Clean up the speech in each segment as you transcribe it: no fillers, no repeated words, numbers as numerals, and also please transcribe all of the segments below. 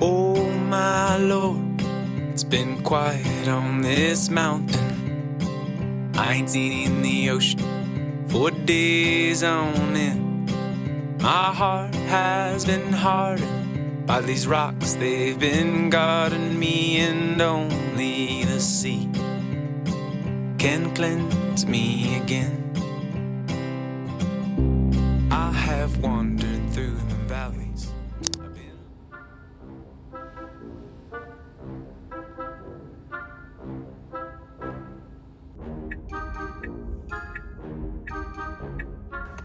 Oh my Lord, it's been quiet on this mountain. I ain't seen the ocean for days on end. My heart has been hardened by these rocks, they've been guarding me, and only the sea can cleanse me again. I have wandered through the valleys. I've been...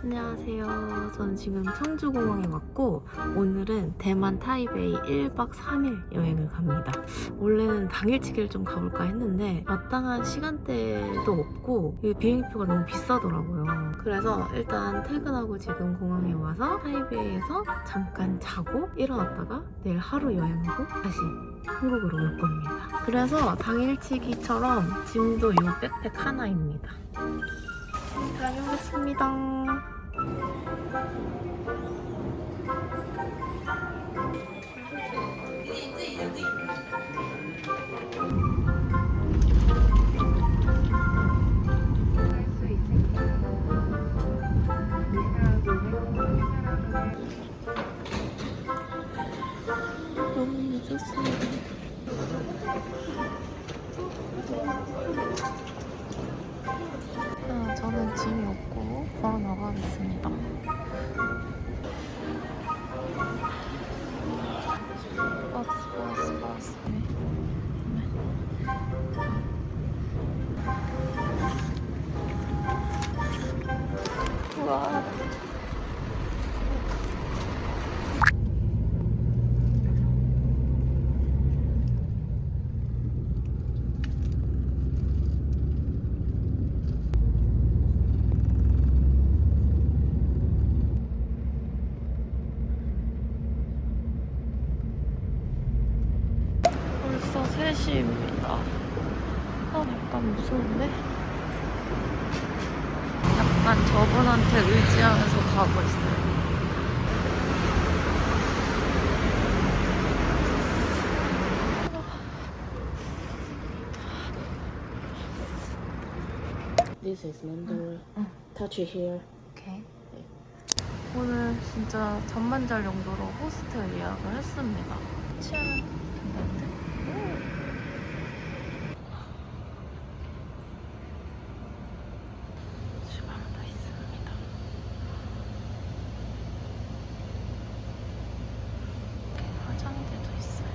안녕하세요. 저는 지금 청주공항에 왔고 오늘은 대만 타이베이 1박 3일 여행을 갑니다. 원래는 당일치기를 좀 가볼까 했는데 마땅한 시간대도 없고 비행기표가 너무 비싸더라고요. 그래서 일단 퇴근하고 지금 공항에 와서 타이베이에서 잠깐 자고 일어났다가 내일 하루 여행하고 다시 한국으로 올 겁니다. 그래서 당일치기처럼 짐도 이 백팩 하나입니다. 다녀오겠습니다. 너무 늦었어요. 저는 짐이 없고 걸어 나가겠습니다. 버스. 우와. 벌써 3시입니다. 약간 무서운데? 약간 저분한테 의지하면서 가고 있어요. This is number. Touch it here. 오케이. 오늘 진짜 잠만 잘 용도로 호스텔 예약을 했습니다. 치아는 괜찮은데? 주방도 있습니다. 화장대도 있어요.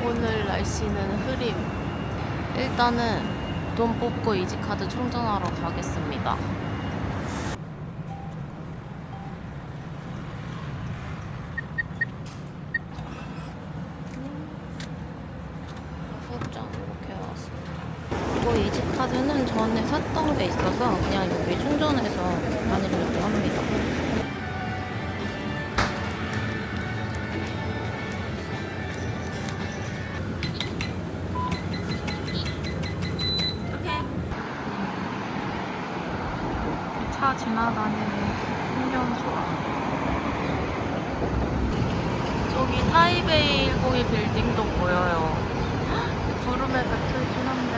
오늘 날씨는 흐림. 일단은 돈 뽑고 이지카드 충전하러 가겠습니다. 후장 이렇게 나왔습니다. 이거 이지카드는 전에 샀던 게 있어서 그냥 여기 충전해서 다니려고 합니다. 차 지나다니는 풍경 좋아. 저기 타이베이 102 빌딩도 보여요. 구름에 갇혀있긴 한데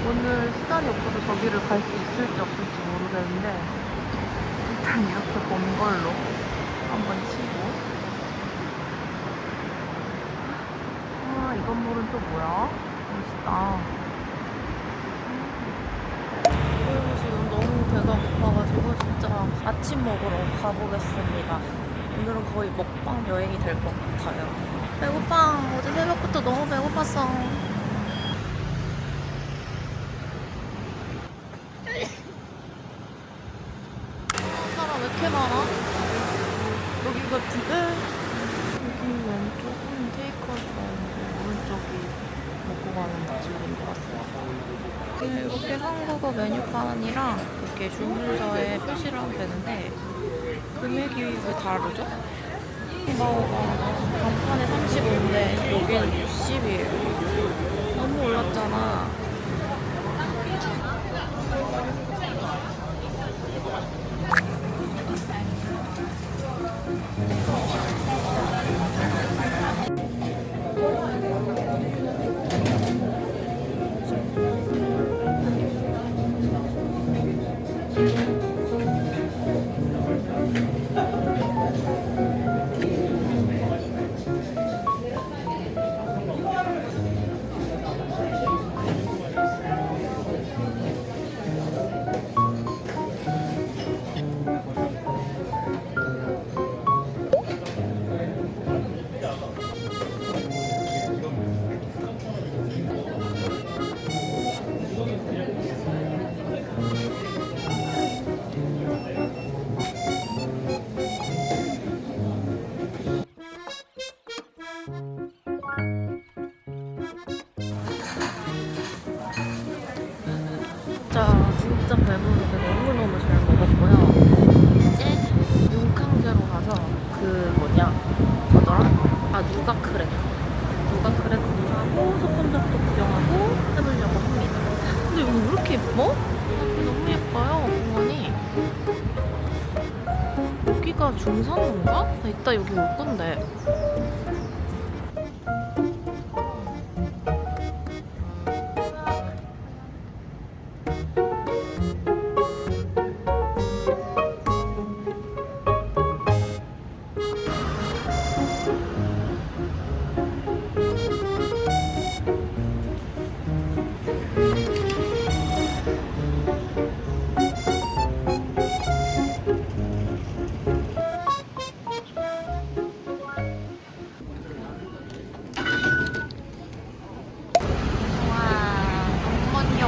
오늘 시간이 없어서 저기를 갈 수 있을지 없을지 모르겠는데 일단 이렇게 본 걸로 한번 치고. 이 건물은 또 뭐야? 멋있다. 지금 너무 배가 고파가지고 진짜 아침 먹으러 가보겠습니다. 오늘은 거의 먹방 여행이 될 것 같아요. 배고파. 어제 새벽부터 너무 배고팠어. 사람 왜 이렇게 많아? 여기 같은데? 여기 왼쪽은 테이크아웃 나오는데 오른쪽이 먹고 가는 자리인 것 같습니다. 이렇게 한국어 메뉴판이랑 이렇게 주문서에 표시를 하면 되는데 금액이 왜 다르죠? 햄버거가 간판에 35인데 여기는 60이에요. 너무 올랐잖아. 진짜 배부르게 너무너무 잘 먹었고요. 이제 용캉제로 가서 그 뭐더라? 누가크레 구경하고 소품샵도 구경하고 해보려고 합니다. 근데 여기 왜 이렇게 예뻐? 너무 예뻐요, 공원이. 여기가 중산호인가? 나 이따 여기 올 건데.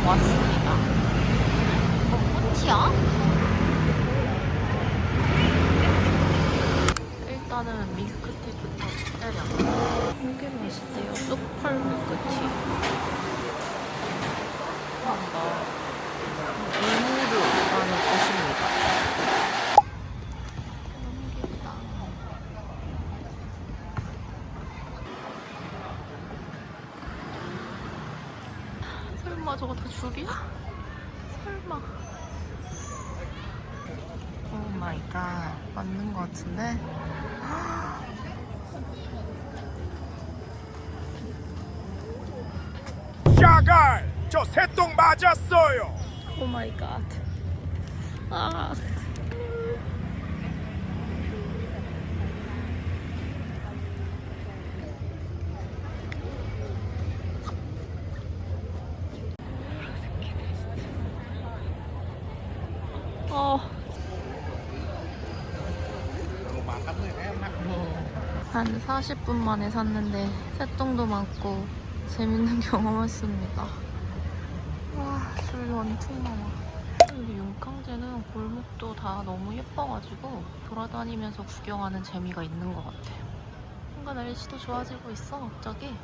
왔습니다. 꽃이야? 일단은 밀크티부터 때려. 이게 맛있대요. 쑥펄 밀크티. 울무르라는 곳입니다. 너무 귀엽다. 설마 저거 다 줄이야? 설마. 오 마이 갓. 맞는 것 같은데? 샤갈! 저 새똥 맞았어요! 오 마이 갓. 아. 한 40분 만에 샀는데 새똥도 많고 재밌는 경험했습니다. 와, 줄 엄청 많아. 여기 용캉제는 골목도 다 너무 예뻐가지고 돌아다니면서 구경하는 재미가 있는 것 같아요. 뭔가 날씨도 좋아지고 있어, 갑자기.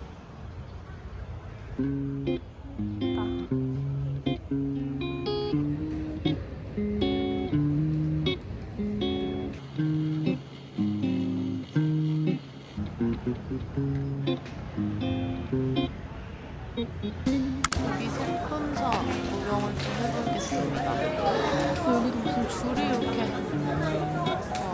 여기 소품사 구경을 좀 해보겠습니다. 여기도 무슨 줄이 이렇게. 와.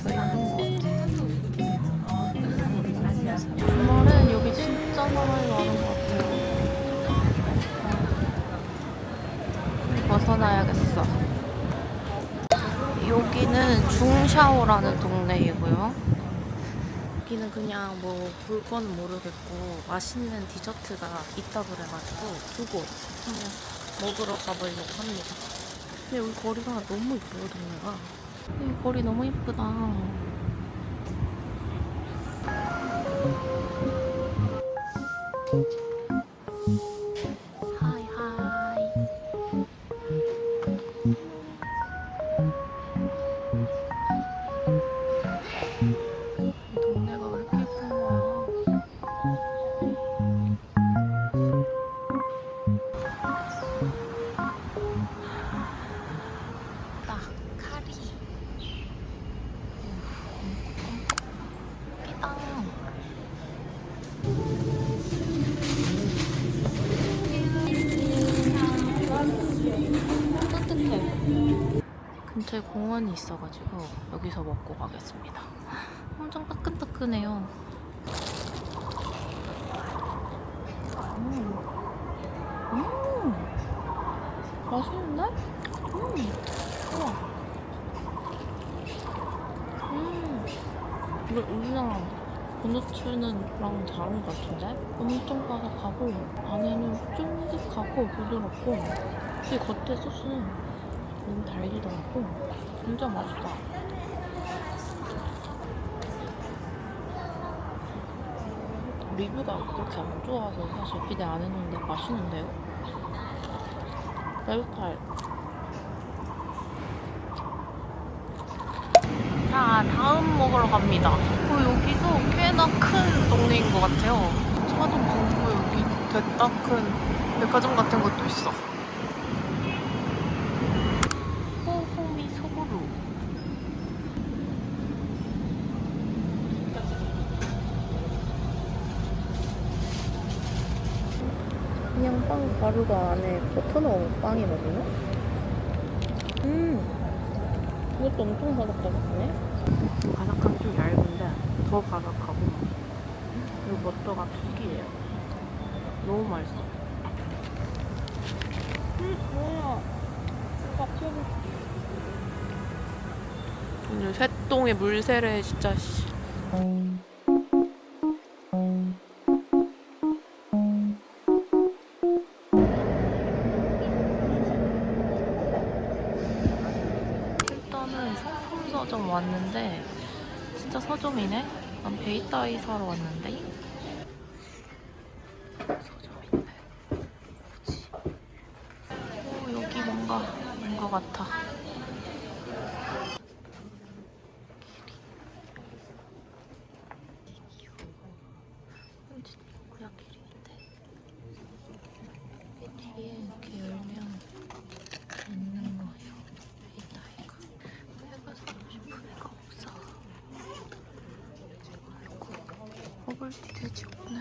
저희가 한것 같아요. 주말엔 여기 진짜 사람이 많은 것 같아요. 벗어나야겠어. 여기는 중샤오라는 동네이고요. 여기는 그냥 뭐 볼 건 모르겠고 맛있는 디저트가 있다 그래가지고 두 곳 그냥 먹으러 가보려고 합니다. 근데 여기 거리가 너무 이뻐요, 동네가. 이 거리 너무 이쁘다. 하이 하이. 이 동네가 왜 이렇게 예쁜 거야? 나 카리. 깨당. 따뜻해. 근처에 공원이 있어가지고 여기서 먹고 가겠습니다. 엄청 따끈따끈해요. 맛있는데? 우와. 이거 우리나라 도너츠랑 다른 것 같은데? 엄청 바삭하고 안에는 쫀득하고 부드럽고 이 겉에 소스는 너무 달지도 않고 진짜 맛있다. 리뷰가 그렇게 안 좋아서 사실 기대 안 했는데 맛있는데요? 내 스타일. 자, 다음 먹으러 갑니다. 여기도 꽤나 큰 동네인 것 같아요. 차도 많고 여기 됐다 큰 백화점 같은 것도 있어. 호호미 소보루. 그냥 빵 가루가 안에 버터 넣은 빵이거든요. 이것도 엄청 바삭바삭하네. 바삭함이 좀 얇은데 더 바삭하고 그리고 버터가 특이해요. 너무 맛있어. 뭐야? 오늘 새똥에 물세례 진짜. 일단은 상품 서점 왔는데 진짜 서점이네. 난 베이따이 사러 왔는데 서점인데 뭐지? 여기 뭔가 인 것 같아. 그냥 기린인데 뒤에 이렇게 열면 있는 거예요. 베이따이가. 내가 사고 싶은 애가 없어. 버블티 돼지 없네.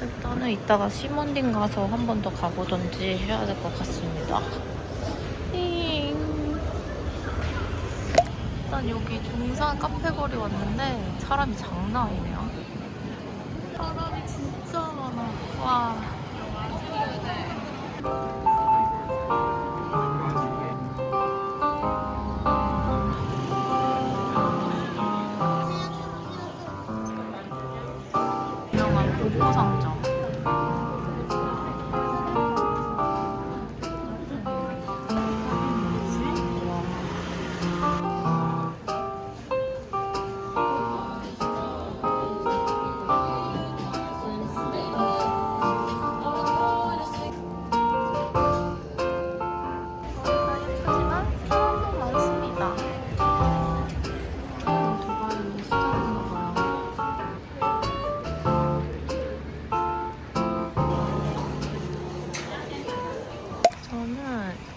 일단은 이따가 시몬딘 가서 한 번 더 가보던지 해야 될 것 같습니다. 일단 여기 중산 카페거리 왔는데 사람이 장난 아니네요. 사람이 진짜 많아. 와. 유명한 고고상점.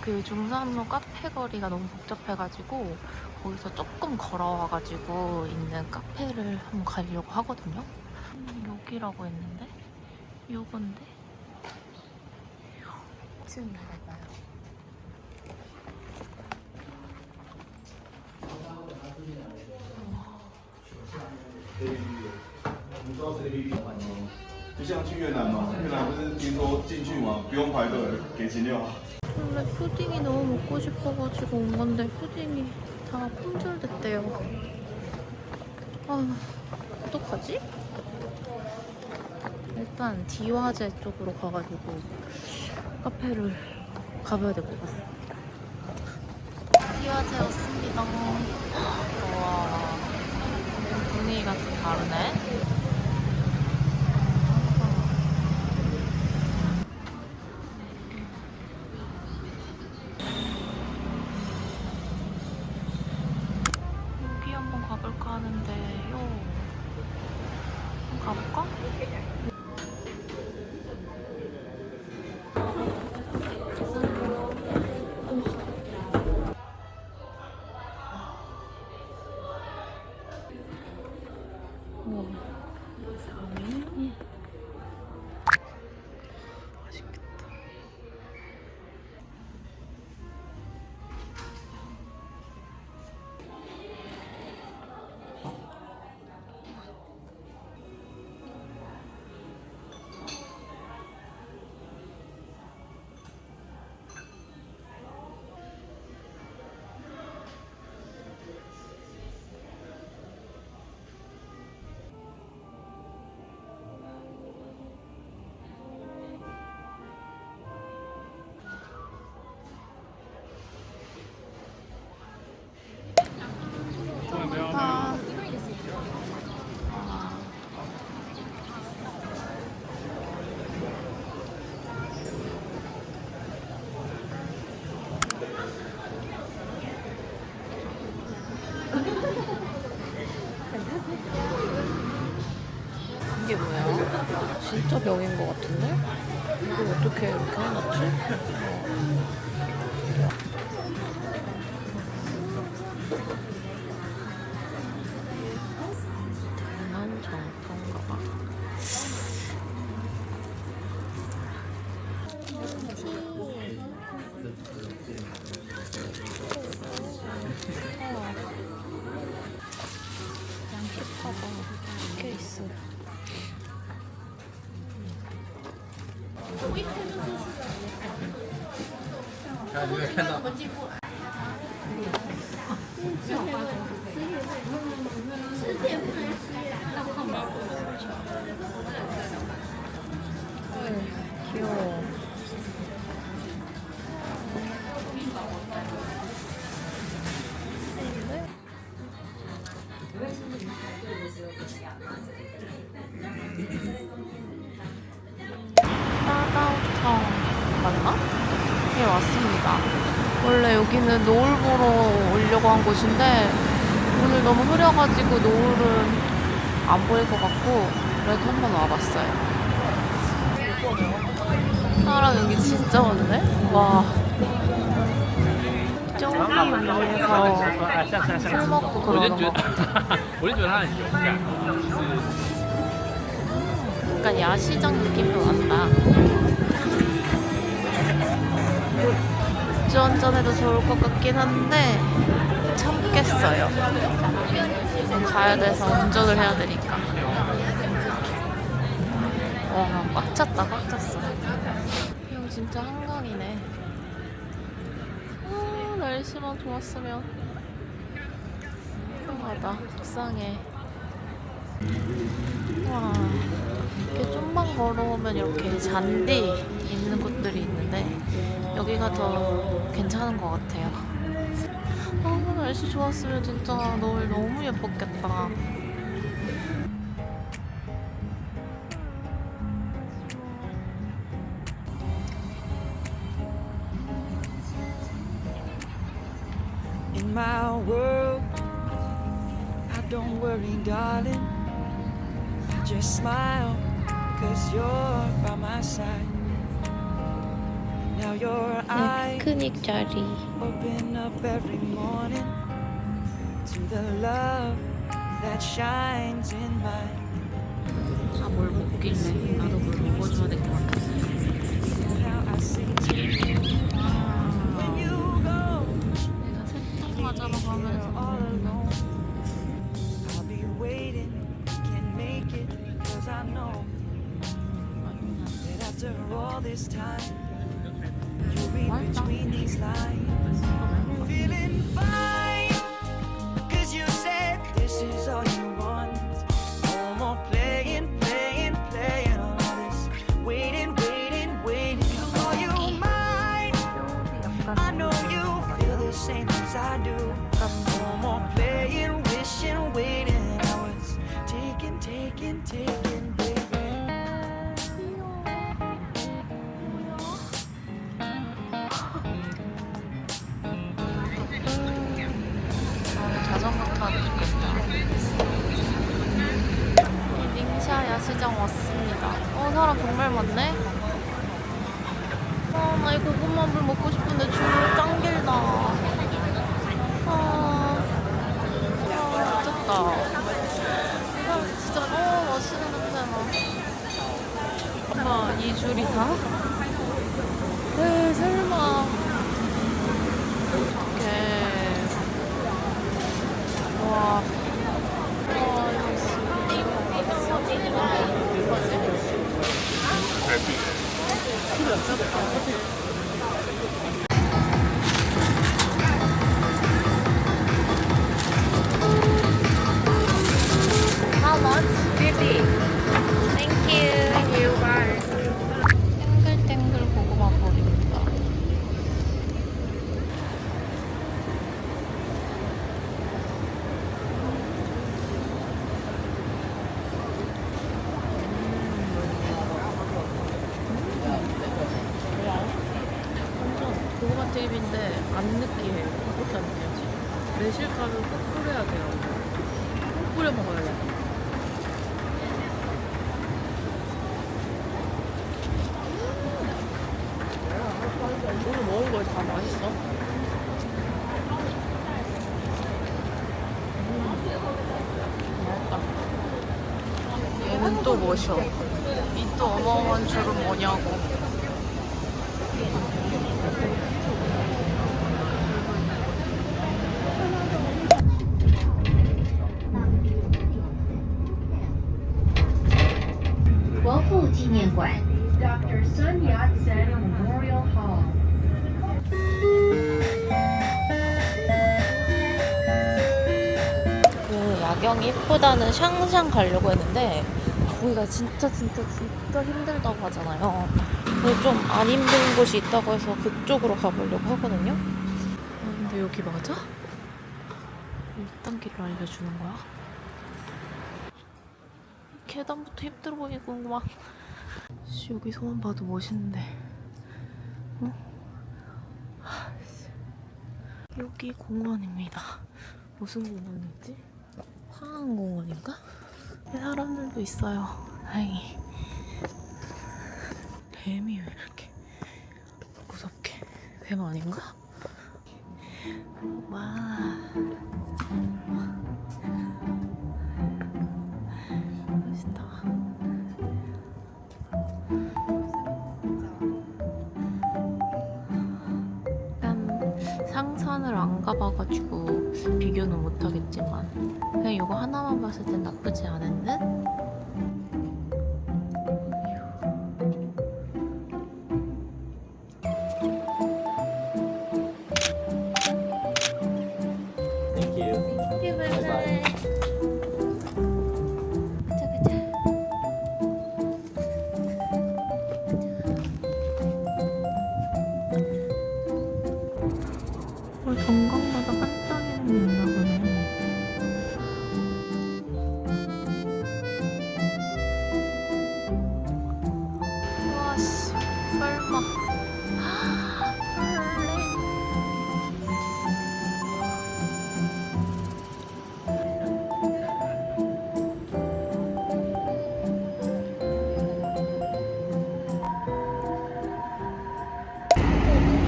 그 중산로 카페 거리가 너무 복잡해가지고 거기서 조금 걸어와가지고 있는 카페를 한번 가려고 하거든요. 여기라고 했는데 요건데 지금 나가봐요. 就像去越南嘛，越南不是听说进去嘛不用排队，给钱就好。 원래 푸딩이 너무 먹고 싶어가지고 온 건데 푸딩이 다 품절됐대요. 아, 어떡하지? 일단 디화제 쪽으로 가가지고 카페를 가봐야 될 것 같습니다. 디화제 왔습니다. 와, 분위기가 좀 다르네. 여기 한번 가볼까 하는데요. 한번 가볼까? 우와. 맛있겠다. 좋다. 이게 뭐야? 진짜 벽인 것 같은데? 이걸 어떻게 이렇게 해놨지? 대만 정통가방. 양식가방 케이스. 귀여워. 따다오청 맞나? 예, 왔습니다. 원래 여기는 노을 보러 오려고 한 곳인데 오늘 너무 흐려가지고 노을은 안 보일 것 같고 그래도 한번 와봤어요. 사람 여기 진짜 많네? 와. 저기 위에서 술 먹고 그러는 거 같아. 약간 야시장 느낌도 난다. 맥주 한잔해도 좋을 것 같긴 한데 참겠어요. 가야 돼서 운전을 해야 되니까. 와, 꽉 찼다, 꽉 찼어. 이거 진짜 한강이네. 아, 날씨만 좋았으면. 이상하다, 속상해. 와, 이렇게 좀만 걸어오면 이렇게 잔디 있는 곳들이 있는데 여기가 더 괜찮은 것 같아요. 아, 날씨 좋았으면 진짜 노을 너무 예뻤겠다. In my world, I don't worry, darling. Just smile, 'cause you're by my side. Now your eyes 피크닉 자리. open up every morning to the love that shines in mine. 다 뭘 먹길래 나도 뭘 먹어줘야 될 것 같아. Now I see when you go, 내가 세탁 맞으러 you're all 가면서 alone. I'll be waiting all this time. You read between these lines. Feeling fine, 'cause you said this is all you want. No more playing, playing, playing all this. Waiting, waiting, waiting. Are you mine? I know you feel the same as I do. No more playing, wishing, waiting. I was taking, taking, taking, baby. 자전거 타도 좋겠다. 닝샤 야시장 왔습니다. 사람 정말 많네. 나 이 고구마물 먹고 싶은데 줄 짱 길다. 미쳤다. 진짜 맛있는 냄새나. 이 줄이 다? 설마. 이렇게. 와. How much? 50. Thank you. Thank you. Bye. 땡글땡글 고구마 버립니다. 완전 고구마 튀김인데 안 느끼해요. 어떻게 안 느끼하지? 매실가루 꼭 뿌려야 돼요. 꼭 뿌려 먹어야 돼. 오늘 먹은 거 다 맛있어. 맛있다. 얘는 또 뭐셔? 이 또 어마어마한 줄은 뭐냐고. Dr. Sun Yat-sen Memorial Hall. 그 야경이 예쁘다는 샹샹 가려고 했는데 거기가 진짜 힘들다고 하잖아요. 근데 좀 안 힘든 곳이 있다고 해서 그쪽으로 가보려고 하거든요. 근데 여기 맞아? 이딴 길을 알려주는 거야? 계단부터 힘들어 보이구만. 여기서만 봐도 멋있는데. 여기 공원입니다. 무슨 공원이지? 화학공원인가? 사람들도 있어요. 다행히. 뱀이 왜 이렇게 무섭게? 뱀 아닌가? 와. 멋있다. 상산을 안 가봐가지고 비교는 못하겠지만 그냥 이거 하나만 봤을 땐 나쁘지 않은 듯? 전광마다 반짝이는 게 있나 보네. 와씨, 설마.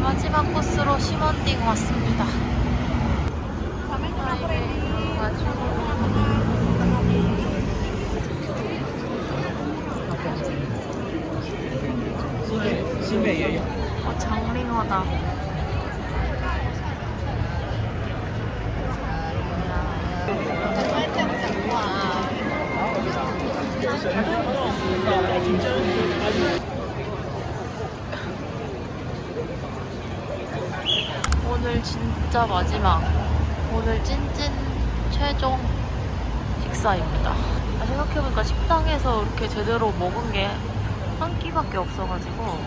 마지막 코스로 시먼딩 왔습니다. 장링어다. 오늘 진짜 마지막. 오늘 찐찐 최종 식사입니다. 생각해보니까 식당에서 이렇게 제대로 먹은 게 한 끼밖에 없어가지고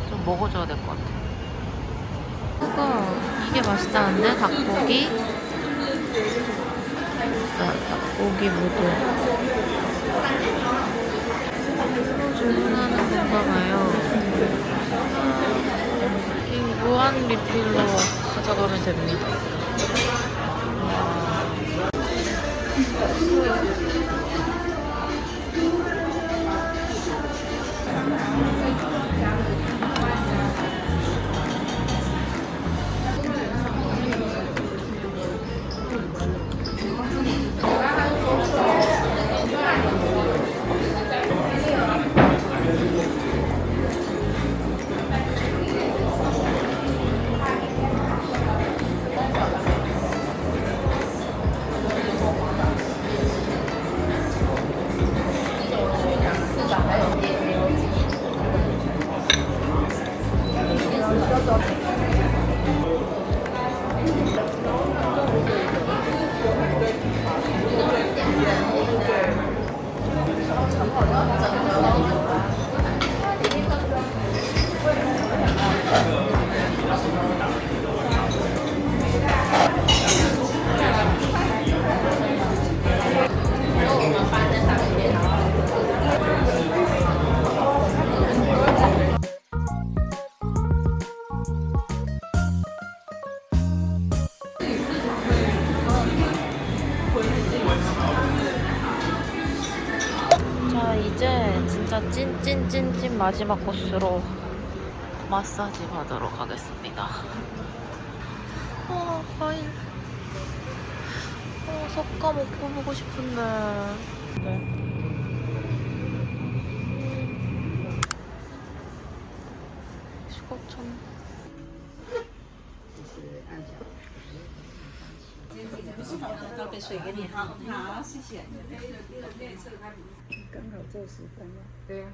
좀 먹어줘야 될 것 같아요. 이게 맛있다는데? 닭고기? 닭고기 무도 주문하는 건가 봐요. 이 무한 리필로 가져가면 됩니다. 자, 이제 진짜 찐찐찐찐 마지막 코스로 마사지 받으러 가겠습니다. 과일. 석가 먹고 보고 싶은데. 네. 식어천. 杯水给你哈。好，谢谢。刚好做10分了。对呀、